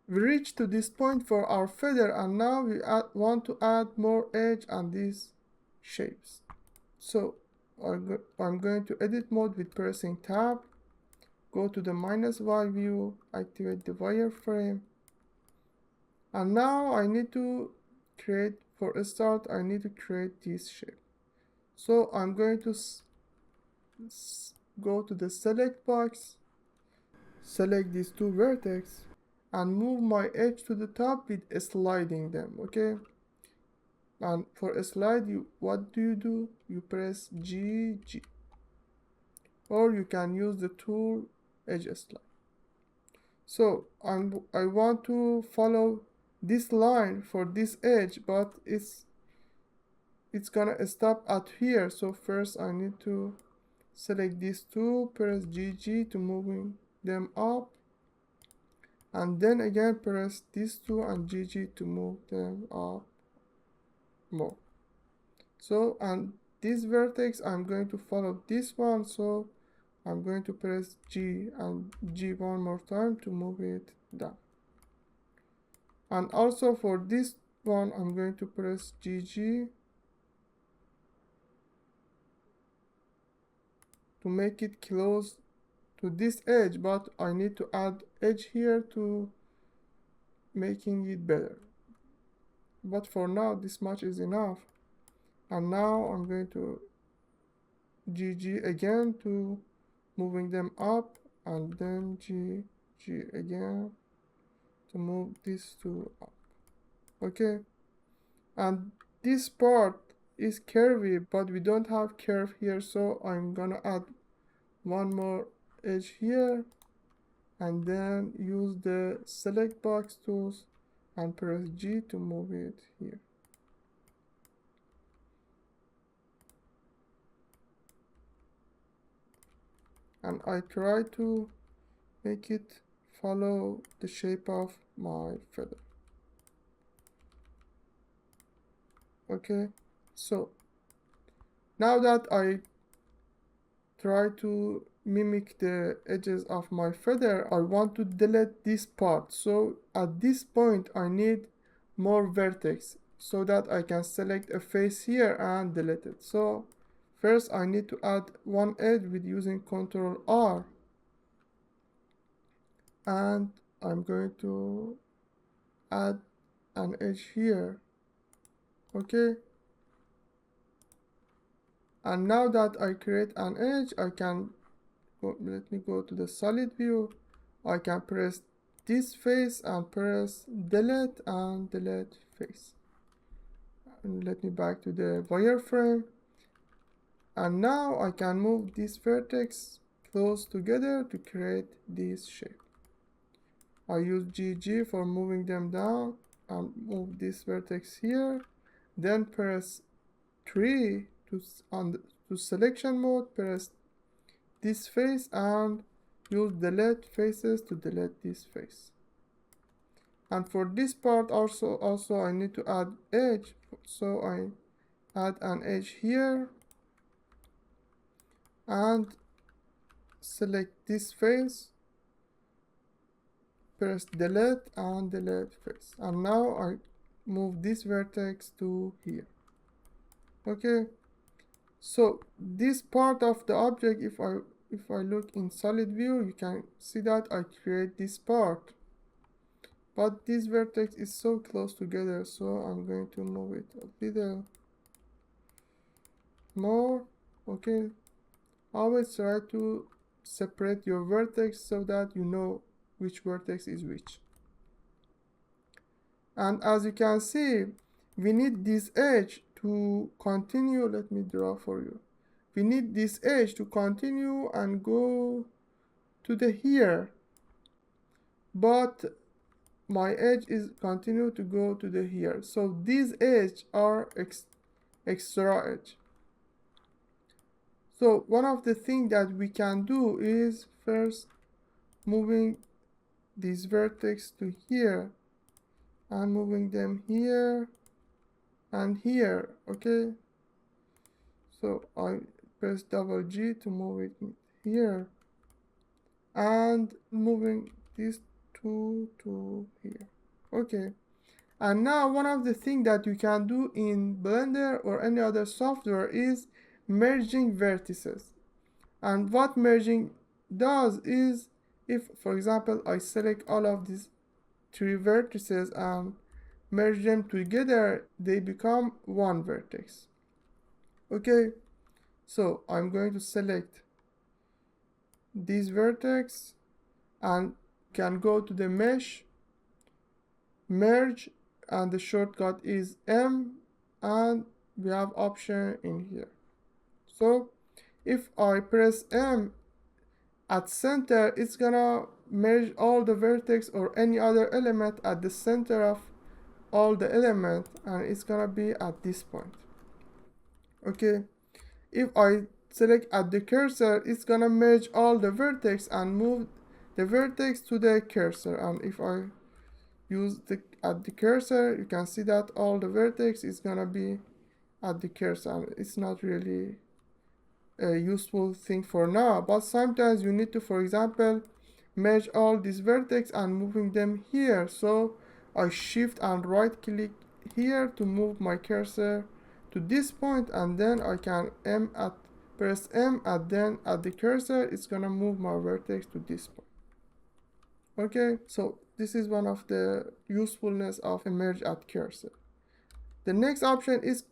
We reached to this point for our feather, and now we want to add more edge on these shapes. So I'm going to edit mode with pressing tab, go to the -y view, activate the wireframe, and now I need to create, for a start, I need to create this shape. So I'm going to go to the select box, select these two vertex, and move my edge to the top with sliding them, okay? And for a slide, what do? You press G, or you can use the tool edge slide. So I want to follow this line for this edge, but it's gonna stop at here. So first I need to select these two, press GG to moving them up, and then again press these two and GG to move them up more. So, and this vertex, I'm going to follow this one, so I'm going to press G and G one more time to move it down. And also for this one, I'm going to press GG to make it close to this edge, but I need to add edge here to making it better. But for now, this much is enough. And now I'm going to GG again to moving them up, and then GG again to move these two up. Okay, and this part is curvy, but we don't have curve here, so I'm gonna add one more edge here, and then use the select box tools and press G to move it here. And I try to make it follow the shape of my feather. Okay, so now that I try to mimic the edges of my feather, I want to delete this part. So at this point I need more vertex so that I can select a face here and delete it. So first I need to add one edge with using Ctrl R, and I'm going to add an edge here. Okay, and now that I create an edge, I can let me go to the solid view. I can press this face and press delete and delete face. And let me back to the wireframe. And now I can move this vertex close together to create this shape. I use GG for moving them down and move this vertex here. Then press 3 to selection mode, press this face and use delete faces to delete this face. And for this part also I need to add edge, so I add an edge here and select this face, press delete and delete face, and now I move this vertex to here. Okay, so this part of the object, if I look in solid view, you can see that I create this part, but this vertex is so close together, so I'm going to move it a little more. Okay, always try to separate your vertex so that you know which vertex is which. And as you can see, we need this edge to continue. Let me draw for you. We need this edge to continue and go to the here, but my edge is continue to go to the here, so these edges are extra edge. So one of the things that we can do is first moving this vertex to here and moving them here and here. Okay, so I press double G to move it here and moving these 2 to here. Okay. And now one of the things that you can do in Blender or any other software is merging vertices. And what merging does is, if for example I select all of these 3 vertices and merge them together, they become one vertex. Okay, so I'm going to select this vertex and can go to the mesh, merge, and the shortcut is M, and we have option in here. So if I press M at center, it's gonna merge all the vertex or any other element at the center of all the element, and it's gonna be at this point. Okay, if I select at the cursor, it's gonna merge all the vertex and move the vertex to the cursor. And if I use at the cursor, you can see that all the vertex is gonna be at the cursor, and it's not really a useful thing for now, but sometimes you need to, for example, merge all these vertex and moving them here. So I shift and right click here to move my cursor to this point, and then I can press M, and then at the cursor it's gonna move my vertex to this point. Okay, so this is one of the usefulness of a merge at cursor. The next option is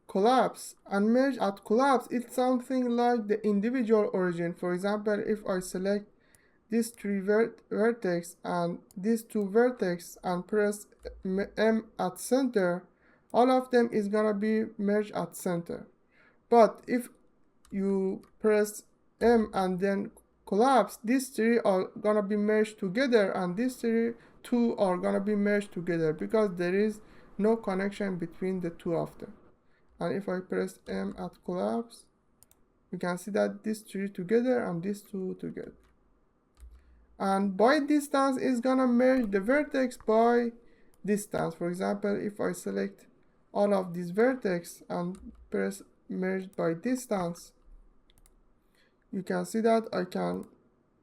collapse. And merge at collapse, it's something like the individual origin. For example, if I select these 3 vertex and these 2 vertex and press M at center, all of them is gonna be merged at center. But if you press M and then collapse, these 3 are gonna be merged together, and these 2 are gonna be merged together because there is no connection between the 2 of them. And if I press M at collapse, you can see that these 3 together and these 2 together. And by distance is gonna merge the vertex by distance. For example, if I select all of these vertex and press merge by distance, you can see that I can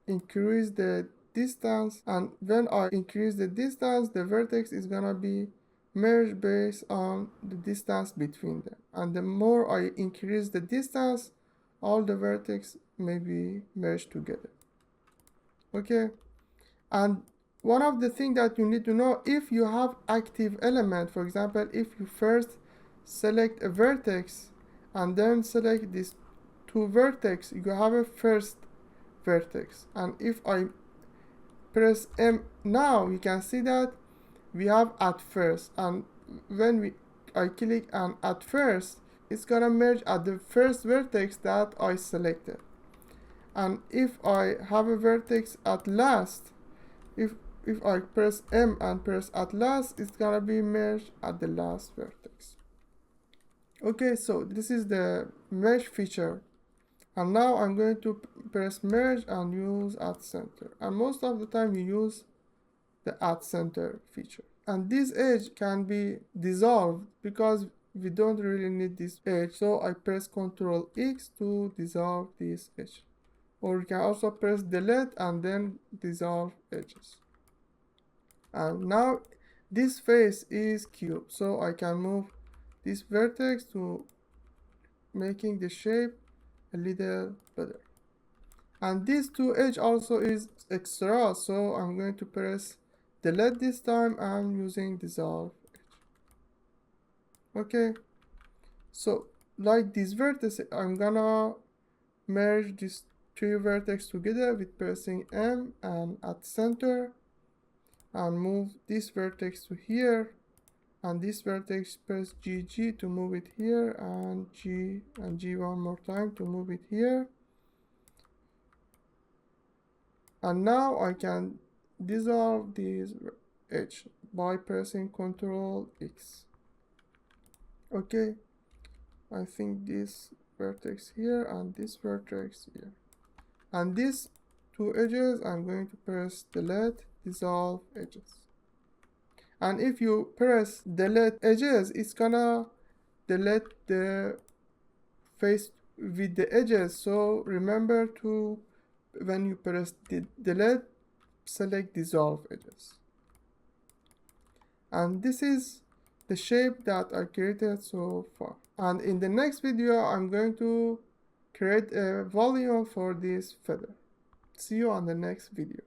increase the distance, and when I increase the distance, the vertex is gonna be merged based on the distance between them. And the more I increase the distance, all the vertex may be merged together. Okay, and one of the things that you need to know, if you have active element, for example, if you first select a vertex and then select these 2 vertex, you have a first vertex. And if I press M now, you can see that we have at first, and when I click on at first, it's gonna merge at the first vertex that I selected. And if I have a vertex at last, if I press M and press at last, it's gonna be merged at the last vertex. Okay, so this is the mesh feature. And now I'm going to press merge and use at center. And most of the time you use the at center feature. And this edge can be dissolved because we don't really need this edge. So I press Ctrl X to dissolve this edge. Or you can also press delete and then dissolve edges. And now this face is cube. So I can move this vertex to making the shape a little better. And this 2 edge also is extra, so I'm going to press delete this time. I'm using dissolve edge. Okay, so like this vertex, I'm gonna merge these 3 vertex together with pressing M and at center, and move this vertex to here, and this vertex press GG to move it here, and G one more time to move it here. And now I can dissolve this edge by pressing Ctrl X. Okay, I think this vertex here and this vertex here. And these 2 edges, I'm going to press delete, dissolve edges. And if you press delete edges, it's gonna delete the face with the edges. So remember to, when you press delete, select dissolve edges. And this is the shape that I created so far. And in the next video, I'm going to create a volume for this feather. See you on the next video.